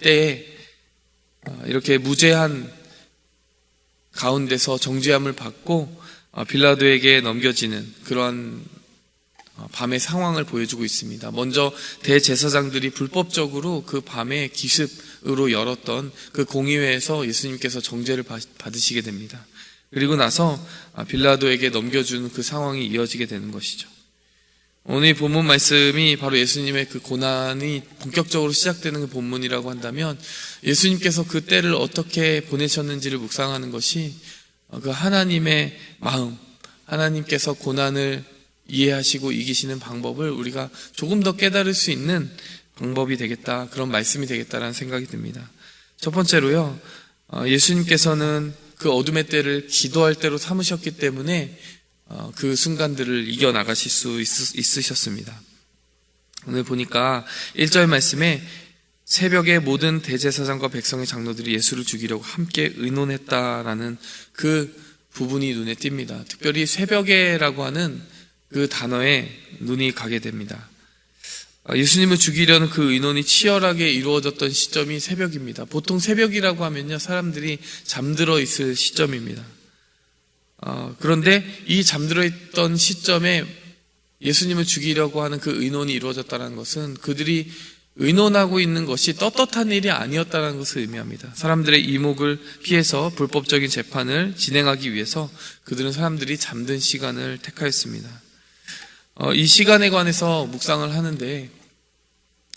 때에 이렇게 무죄한 가운데서 정죄함을 받고 빌라도에게 넘겨지는 그러한 밤의 상황을 보여주고 있습니다. 먼저 대제사장들이 불법적으로 그 밤에 기습으로 열었던 그 공의회에서 예수님께서 정죄를 받으시게 됩니다. 그리고 나서 빌라도에게 넘겨주는 그 상황이 이어지게 되는 것이죠. 오늘 본문 말씀이 바로 예수님의 그 고난이 본격적으로 시작되는 그 본문이라고 한다면 예수님께서 그 때를 어떻게 보내셨는지를 묵상하는 것이 그 하나님의 마음, 하나님께서 고난을 이해하시고 이기시는 방법을 우리가 조금 더 깨달을 수 있는 방법이 되겠다, 그런 말씀이 되겠다라는 생각이 듭니다. 첫 번째로요, 예수님께서는 그 어둠의 때를 기도할 때로 삼으셨기 때문에 그 순간들을 이겨나가실 수 있으셨습니다. 오늘 보니까 1절 말씀에 새벽에 모든 대제사장과 백성의 장로들이 예수를 죽이려고 함께 의논했다라는 그 부분이 눈에 띕니다. 특별히 새벽에라고 하는 그 단어에 눈이 가게 됩니다. 예수님을 죽이려는 그 의논이 치열하게 이루어졌던 시점이 새벽입니다. 보통 새벽이라고 하면요, 사람들이 잠들어 있을 시점입니다. 그런데 이 잠들어 있던 시점에 예수님을 죽이려고 하는 그 의논이 이루어졌다는 것은 그들이 의논하고 있는 것이 떳떳한 일이 아니었다는 것을 의미합니다. 사람들의 이목을 피해서 불법적인 재판을 진행하기 위해서 그들은 사람들이 잠든 시간을 택하였습니다. 이 시간에 관해서 묵상을 하는데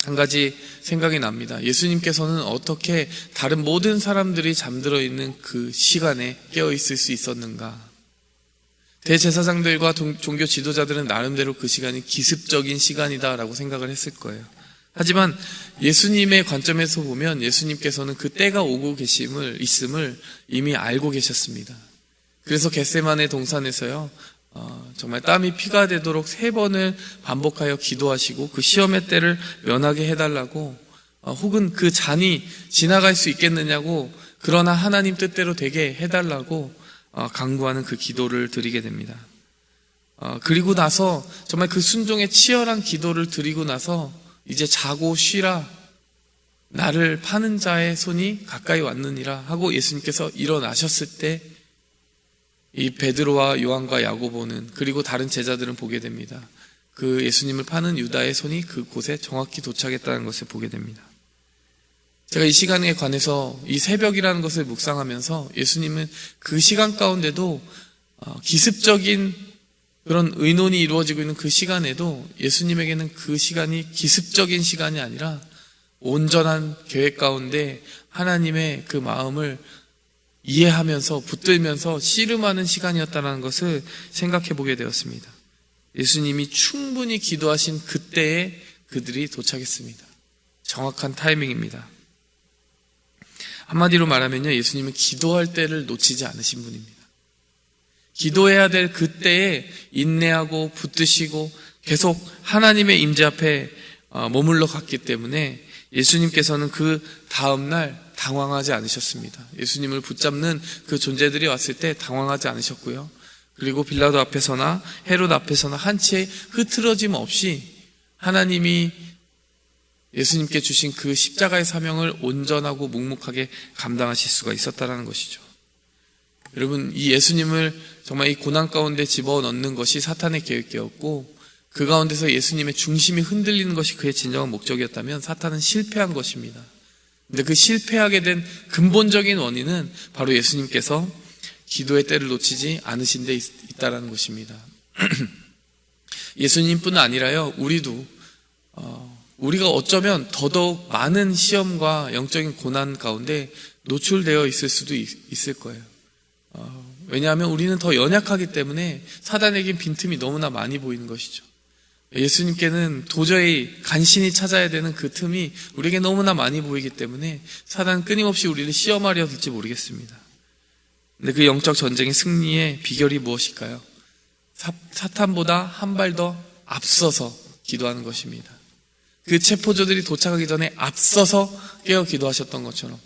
한 가지 생각이 납니다. 예수님께서는 어떻게 다른 모든 사람들이 잠들어 있는 그 시간에 깨어 있을 수 있었는가? 대제사장들과 종교 지도자들은 나름대로 그 시간이 기습적인 시간이다라고 생각을 했을 거예요. 하지만 예수님의 관점에서 보면 예수님께서는 그 때가 오고 있음을 이미 알고 계셨습니다. 그래서 겟세마네 동산에서요, 정말 땀이 피가 되도록 3번을 반복하여 기도하시고 그 시험의 때를 면하게 해달라고, 혹은 그 잔이 지나갈 수 있겠느냐고, 그러나 하나님 뜻대로 되게 해달라고 간구하는 그 기도를 드리게 됩니다. 그리고 나서 정말 그 순종의 치열한 기도를 드리고 나서 이제 자고 쉬라, 나를 파는 자의 손이 가까이 왔느니라 하고 예수님께서 일어나셨을 때 이 베드로와 요한과 야고보는, 그리고 다른 제자들은 보게 됩니다. 그 예수님을 파는 유다의 손이 그곳에 정확히 도착했다는 것을 보게 됩니다. 제가 이 시간에 관해서 이 새벽이라는 것을 묵상하면서 예수님은 그 시간 가운데도 기습적인 그런 의논이 이루어지고 있는 그 시간에도 예수님에게는 그 시간이 기습적인 시간이 아니라 온전한 계획 가운데 하나님의 그 마음을 이해하면서 붙들면서 씨름하는 시간이었다는 것을 생각해 보게 되었습니다. 예수님이 충분히 기도하신 그때에 그들이 도착했습니다. 정확한 타이밍입니다. 한마디로 말하면요, 예수님은 기도할 때를 놓치지 않으신 분입니다. 기도해야 될 그때에 인내하고 붙드시고 계속 하나님의 임재 앞에 머물러 갔기 때문에 예수님께서는 그 다음날 당황하지 않으셨습니다. 예수님을 붙잡는 그 존재들이 왔을 때 당황하지 않으셨고요. 그리고 빌라도 앞에서나 헤롯 앞에서나 한치의 흐트러짐 없이 하나님이 예수님께 주신 그 십자가의 사명을 온전하고 묵묵하게 감당하실 수가 있었다는 것이죠. 여러분, 이 예수님을 정말 이 고난 가운데 집어넣는 것이 사탄의 계획이었고, 그 가운데서 예수님의 중심이 흔들리는 것이 그의 진정한 목적이었다면 사탄은 실패한 것입니다. 근데 그 실패하게 된 근본적인 원인은 바로 예수님께서 기도의 때를 놓치지 않으신 데 있다는 것입니다. 예수님뿐 아니라요, 우리가 어쩌면 더더욱 많은 시험과 영적인 고난 가운데 노출되어 있을 수도 있을 거예요. 왜냐하면 우리는 더 연약하기 때문에 사단에겐 빈틈이 너무나 많이 보이는 것이죠. 예수님께는 도저히 간신히 찾아야 되는 그 틈이 우리에게 너무나 많이 보이기 때문에 사단은 끊임없이 우리를 시험하려 들지 모르겠습니다. 근데 그 영적 전쟁의 승리의 비결이 무엇일까요? 사탄보다 한 발 더 앞서서 기도하는 것입니다. 그 체포조들이 도착하기 전에 앞서서 깨어 기도하셨던 것처럼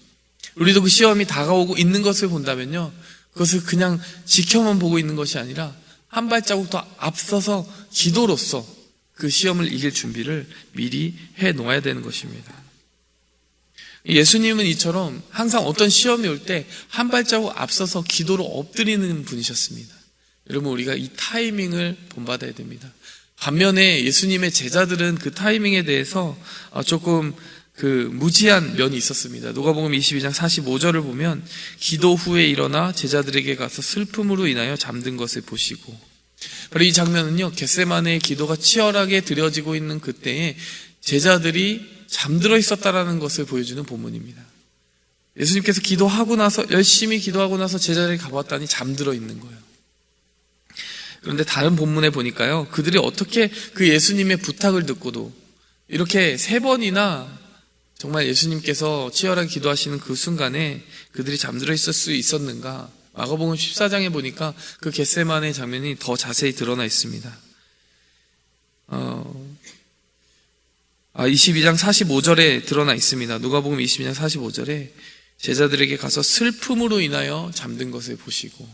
우리도 그 시험이 다가오고 있는 것을 본다면요, 그것을 그냥 지켜만 보고 있는 것이 아니라 한 발자국 더 앞서서 기도로서 그 시험을 이길 준비를 미리 해 놓아야 되는 것입니다. 예수님은 이처럼 항상 어떤 시험이 올 때 한 발자국 앞서서 기도로 엎드리는 분이셨습니다. 여러분, 우리가 이 타이밍을 본받아야 됩니다. 반면에 예수님의 제자들은 그 타이밍에 대해서 조금 무지한 면이 있었습니다. 누가복음 22장 45절을 보면 기도 후에 일어나 제자들에게 가서 슬픔으로 인하여 잠든 것을 보시고, 바로 이 장면은요, 겟세마네의 기도가 치열하게 드려지고 있는 그때에 제자들이 잠들어 있었다라는 것을 보여주는 본문입니다. 예수님께서 기도하고 나서, 열심히 기도하고 나서 제자들이 가봤더니 잠들어 있는 거예요. 그런데 다른 본문에 보니까요, 그들이 어떻게 그 예수님의 부탁을 듣고도 이렇게 3번이나 정말 예수님께서 치열하게 기도하시는 그 순간에 그들이 잠들어 있을 수 있었는가? 마가복음 14장에 보니까 그 겟세마네 장면이 더 자세히 드러나 있습니다. 22장 45절에 드러나 있습니다. 누가복음 22장 45절에 제자들에게 가서 슬픔으로 인하여 잠든 것을 보시고,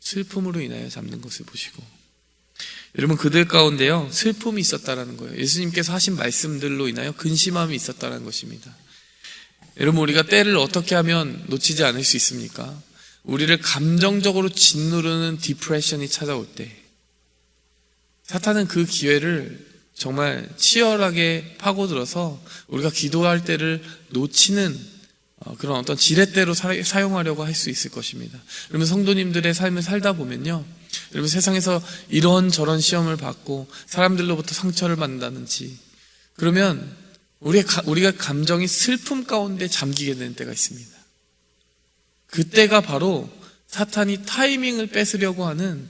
슬픔으로 인하여 잠든 것을 보시고, 여러분, 그들 가운데요 슬픔이 있었다라는 거예요. 예수님께서 하신 말씀들로 인하여 근심함이 있었다라는 것입니다. 여러분, 우리가 때를 어떻게 하면 놓치지 않을 수 있습니까? 우리를 감정적으로 짓누르는 디프레션이 찾아올 때 사탄은 그 기회를 정말 치열하게 파고들어서 우리가 기도할 때를 놓치는 그런 어떤 지렛대로 사용하려고 할 수 있을 것입니다. 여러분, 성도님들의 삶을 살다 보면요, 여러분, 세상에서 이런저런 시험을 받고 사람들로부터 상처를 받는다든지 그러면 우리가 감정이 슬픔 가운데 잠기게 되는 때가 있습니다. 그때가 바로 사탄이 타이밍을 뺏으려고 하는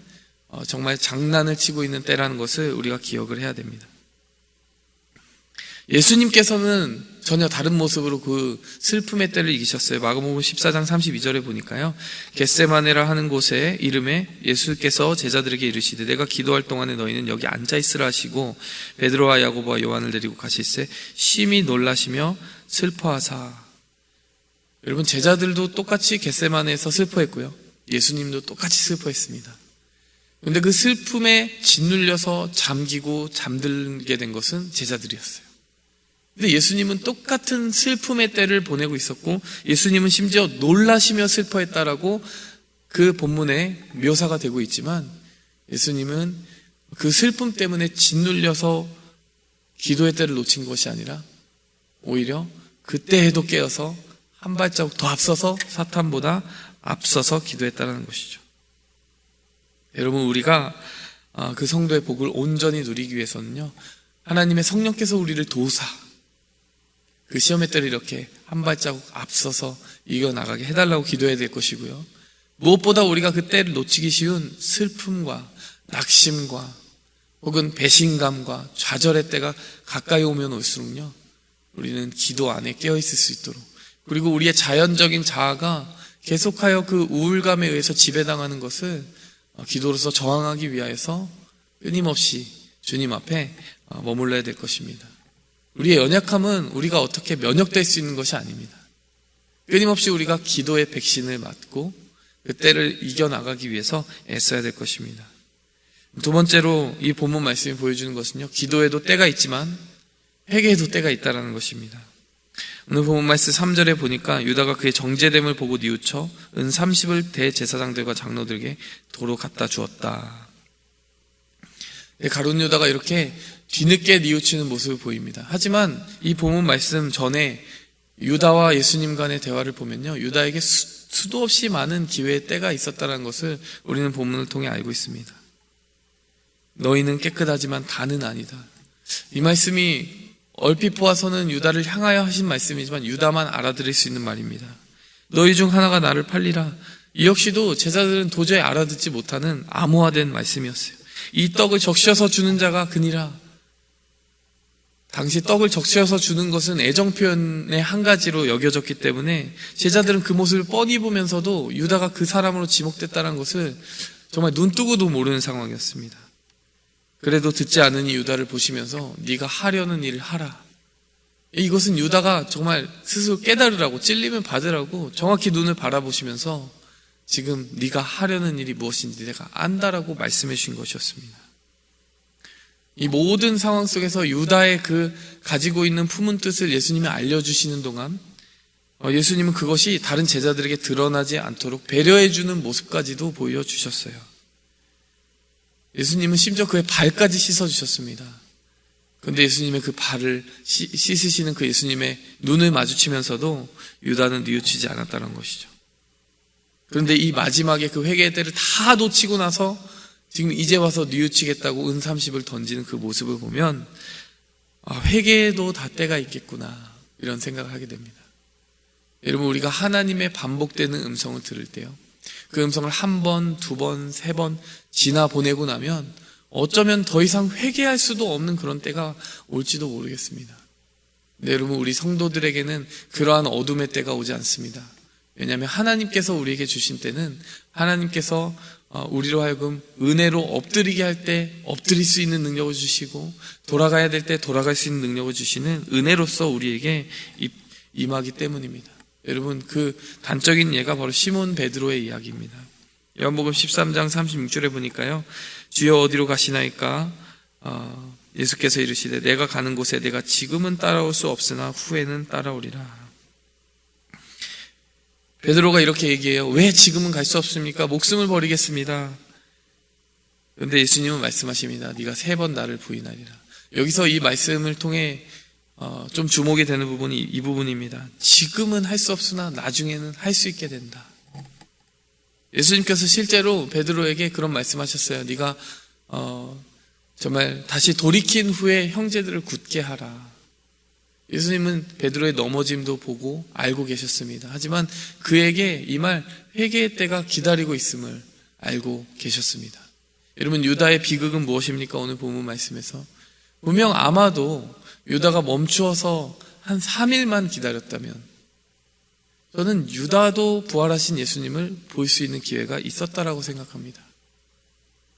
정말 장난을 치고 있는 때라는 것을 우리가 기억을 해야 됩니다. 예수님께서는 전혀 다른 모습으로 그 슬픔의 때를 이기셨어요. 마가복음 14장 32절에 보니까요, 겟세마네라 하는 곳에 이름에 예수께서 제자들에게 이르시되 내가 기도할 동안에 너희는 여기 앉아있으라 하시고 베드로와 야고보와 요한을 데리고 가실새 심히 놀라시며 슬퍼하사. 여러분, 제자들도 똑같이 겟세마네에서 슬퍼했고요, 예수님도 똑같이 슬퍼했습니다. 그런데 그 슬픔에 짓눌려서 잠기고 잠들게 된 것은 제자들이었어요. 근데 예수님은 똑같은 슬픔의 때를 보내고 있었고, 예수님은 심지어 놀라시며 슬퍼했다라고 그 본문에 묘사가 되고 있지만, 예수님은 그 슬픔 때문에 짓눌려서 기도의 때를 놓친 것이 아니라 오히려 그때에도 깨어서 한 발자국 더 앞서서 사탄보다 앞서서 기도했다는 것이죠. 여러분, 우리가 그 성도의 복을 온전히 누리기 위해서는요, 하나님의 성령께서 우리를 도우사 그 시험의 때를 이렇게 한 발자국 앞서서 이겨나가게 해달라고 기도해야 될 것이고요, 무엇보다 우리가 그 때를 놓치기 쉬운 슬픔과 낙심과 혹은 배신감과 좌절의 때가 가까이 오면 올수록요, 우리는 기도 안에 깨어있을 수 있도록, 그리고 우리의 자연적인 자아가 계속하여 그 우울감에 의해서 지배당하는 것을 기도로서 저항하기 위하여서 끊임없이 주님 앞에 머물러야 될 것입니다. 우리의 연약함은 우리가 어떻게 면역될 수 있는 것이 아닙니다. 끊임없이 우리가 기도의 백신을 맞고 그 때를 이겨나가기 위해서 애써야 될 것입니다. 두 번째로 이 본문 말씀이 보여주는 것은요, 기도에도 때가 있지만 회개에도 때가 있다는 것입니다. 오늘 본문 말씀 3절에 보니까 유다가 그의 정죄됨을 보고 뉘우쳐 은 30을 대제사장들과 장로들에게 도로 갖다 주었다. 가룟 유다가 이렇게 뒤늦게 뉘우치는 모습을 보입니다. 하지만 이 본문 말씀 전에 유다와 예수님 간의 대화를 보면요, 유다에게 수도 없이 많은 기회의 때가 있었다는 것을 우리는 본문을 통해 알고 있습니다. 너희는 깨끗하지만 다는 아니다. 이 말씀이 얼핏 보아서는 유다를 향하여 하신 말씀이지만 유다만 알아들을 수 있는 말입니다. 너희 중 하나가 나를 팔리라. 이 역시도 제자들은 도저히 알아듣지 못하는 암호화된 말씀이었어요. 이 떡을 적셔서 주는 자가 그니라. 당시 떡을 적셔서 주는 것은 애정 표현의 한 가지로 여겨졌기 때문에 제자들은 그 모습을 뻔히 보면서도 유다가 그 사람으로 지목됐다는 것을 정말 눈뜨고도 모르는 상황이었습니다. 그래도 듣지 않으니 유다를 보시면서 네가 하려는 일을 하라. 이것은 유다가 정말 스스로 깨달으라고, 찔리면 받으라고 정확히 눈을 바라보시면서 지금 네가 하려는 일이 무엇인지 내가 안다라고 말씀해 주신 것이었습니다. 이 모든 상황 속에서 유다의 그 가지고 있는 품은 뜻을 예수님이 알려주시는 동안 예수님은 그것이 다른 제자들에게 드러나지 않도록 배려해주는 모습까지도 보여주셨어요. 예수님은 심지어 그의 발까지 씻어주셨습니다. 그런데 예수님의 그 발을 씻으시는 그 예수님의 눈을 마주치면서도 유다는 뉘우치지 않았다는 것이죠. 그런데 이 마지막에 그 회개의 때를 다 놓치고 나서 지금 이제 와서 뉘우치겠다고 은 30을 던지는 그 모습을 보면 회개에도 다 때가 있겠구나, 이런 생각을 하게 됩니다. 여러분, 우리가 하나님의 반복되는 음성을 들을 때요, 그 음성을 한 번, 두 번, 세 번 지나 보내고 나면 어쩌면 더 이상 회개할 수도 없는 그런 때가 올지도 모르겠습니다. 근데 여러분, 우리 성도들에게는 그러한 어둠의 때가 오지 않습니다. 왜냐하면 하나님께서 우리에게 주신 때는 하나님께서 우리로 하여금 은혜로 엎드리게 할 때 엎드릴 수 있는 능력을 주시고, 돌아가야 될 때 돌아갈 수 있는 능력을 주시는 은혜로서 우리에게 임하기 때문입니다. 여러분, 그 단적인 예가 바로 시몬 베드로의 이야기입니다. 요한복음 13장 36절에 보니까요, 주여 어디로 가시나이까? 예수께서 이르시되 내가 가는 곳에 내가 지금은 따라올 수 없으나 후에는 따라오리라. 베드로가 이렇게 얘기해요. 왜 지금은 갈 수 없습니까? 목숨을 버리겠습니다. 그런데 예수님은 말씀하십니다. 네가 3번 나를 부인하리라. 여기서 이 말씀을 통해 좀 주목이 되는 부분이 이 부분입니다. 지금은 할 수 없으나 나중에는 할 수 있게 된다. 예수님께서 실제로 베드로에게 그런 말씀하셨어요. 네가 정말 다시 돌이킨 후에 형제들을 굳게 하라. 예수님은 베드로의 넘어짐도 보고 알고 계셨습니다. 하지만 그에게 이 말 회개의 때가 기다리고 있음을 알고 계셨습니다. 여러분, 유다의 비극은 무엇입니까? 오늘 본문 말씀에서 분명 아마도 유다가 멈추어서 한 3일만 기다렸다면 저는 유다도 부활하신 예수님을 볼 수 있는 기회가 있었다라고 생각합니다.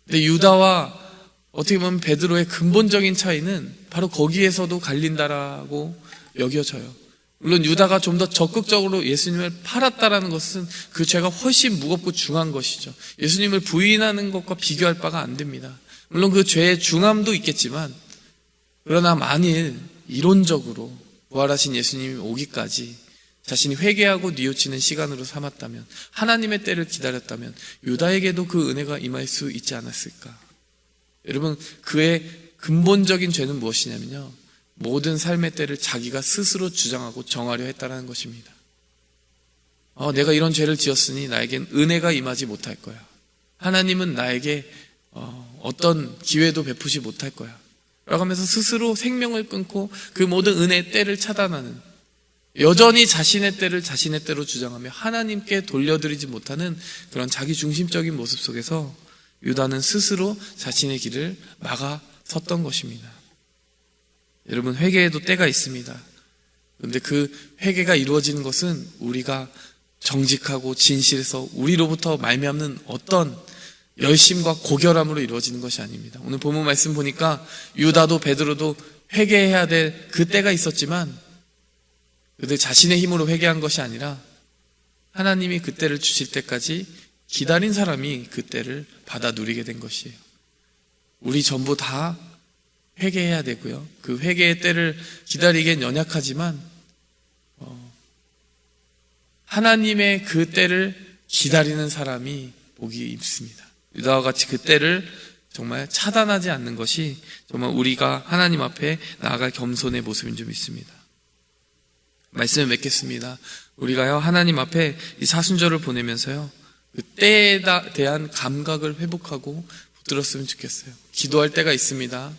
근데 유다와 어떻게 보면 베드로의 근본적인 차이는 바로 거기에서도 갈린다라고 여겨져요. 물론 유다가 좀 더 적극적으로 예수님을 팔았다라는 것은 그 죄가 훨씬 무겁고 중한 것이죠. 예수님을 부인하는 것과 비교할 바가 안 됩니다. 물론 그 죄의 중함도 있겠지만, 그러나 만일 이론적으로 부활하신 예수님이 오기까지 자신이 회개하고 뉘우치는 시간으로 삼았다면, 하나님의 때를 기다렸다면 유다에게도 그 은혜가 임할 수 있지 않았을까? 여러분, 그의 근본적인 죄는 무엇이냐면요, 모든 삶의 때를 자기가 스스로 주장하고 정하려 했다는 것입니다. 내가 이런 죄를 지었으니 나에겐 은혜가 임하지 못할 거야. 하나님은 나에게 어떤 기회도 베푸지 못할 거야 라고 하면서 스스로 생명을 끊고 그 모든 은혜의 때를 차단하는, 여전히 자신의 때를 자신의 때로 주장하며 하나님께 돌려드리지 못하는 그런 자기 중심적인 모습 속에서 유다는 스스로 자신의 길을 막아 섰던 것입니다. 여러분, 회개에도 때가 있습니다. 그런데 그 회개가 이루어지는 것은 우리가 정직하고 진실해서 우리로부터 말미암는 어떤 열심과 고결함으로 이루어지는 것이 아닙니다. 오늘 본문 말씀 보니까 유다도 베드로도 회개해야 될 그 때가 있었지만 그들 자신의 힘으로 회개한 것이 아니라 하나님이 그 때를 주실 때까지 기다린 사람이 그 때를 받아 누리게 된 것이에요. 우리 전부 다 회개해야 되고요, 그 회개의 때를 기다리기엔 연약하지만 하나님의 그 때를 기다리는 사람이 복이 있습니다. 유다와 같이 그 때를 정말 차단하지 않는 것이 정말 우리가 하나님 앞에 나아갈 겸손의 모습인 줄 믿습니다. 말씀을 맺겠습니다. 우리가요, 하나님 앞에 이 사순절을 보내면서요, 그 때에 대한 감각을 회복하고 붙들었으면 좋겠어요. 기도할 때가 있습니다.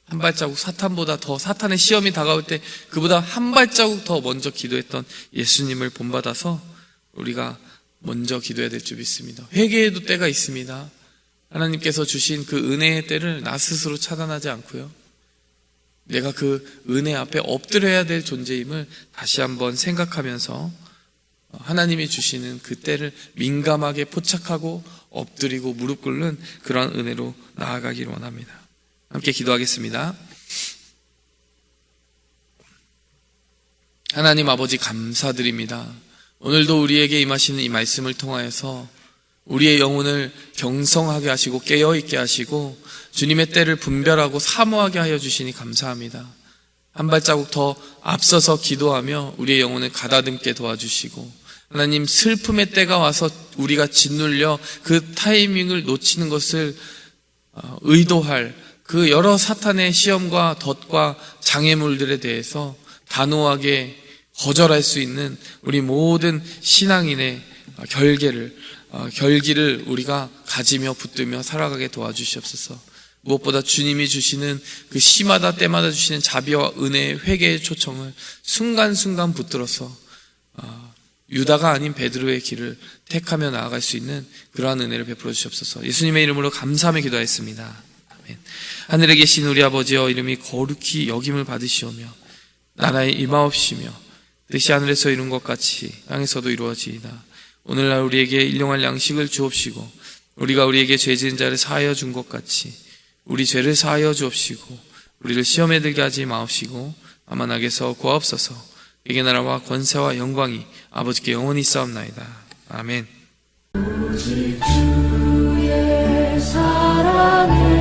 한 발자국 사탄보다 더, 사탄의 시험이 다가올 때 그보다 한 발자국 더 먼저 기도했던 예수님을 본받아서 우리가 먼저 기도해야 될 줄 믿습니다. 회개에도 때가 있습니다. 하나님께서 주신 그 은혜의 때를 나 스스로 차단하지 않고요, 내가 그 은혜 앞에 엎드려야 될 존재임을 다시 한번 생각하면서 하나님이 주시는 그 때를 민감하게 포착하고 엎드리고 무릎 꿇는 그런 은혜로 나아가기를 원합니다. 함께 기도하겠습니다. 하나님 아버지, 감사드립니다. 오늘도 우리에게 임하시는 이 말씀을 통하여서 우리의 영혼을 경성하게 하시고 깨어있게 하시고 주님의 때를 분별하고 사모하게 하여 주시니 감사합니다. 한 발자국 더 앞서서 기도하며 우리의 영혼을 가다듬게 도와주시고, 하나님 슬픔의 때가 와서 우리가 짓눌려 그 타이밍을 놓치는 것을 의도할 그 여러 사탄의 시험과 덫과 장애물들에 대해서 단호하게 거절할 수 있는 우리 모든 신앙인의 결기를 우리가 가지며 붙들며 살아가게 도와주시옵소서. 무엇보다 주님이 주시는 그 시마다 때마다 주시는 자비와 은혜의 회개의 초청을 순간순간 붙들어서 유다가 아닌 베드로의 길을 택하며 나아갈 수 있는 그러한 은혜를 베풀어 주시옵소서. 예수님의 이름으로 감사하며 기도하였습니다. 아멘. 하늘에 계신 우리 아버지여, 이름이 거룩히 여김을 받으시오며 나라에 임하옵시며 뜻이 하늘에서 이룬 것 같이 땅에서도 이루어지이다. 오늘날 우리에게 일용할 양식을 주옵시고 우리가 우리에게 죄 지은 자를 사하여 준 것 같이 우리 죄를 사하여 주옵시고 우리를 시험에 들게 하지 마옵시고 다만 악에서 구하옵소서. 이게 나라와 권세와 영광이 아버지께 영원히 있사옵나이다. 아멘. 오직 주의 사랑을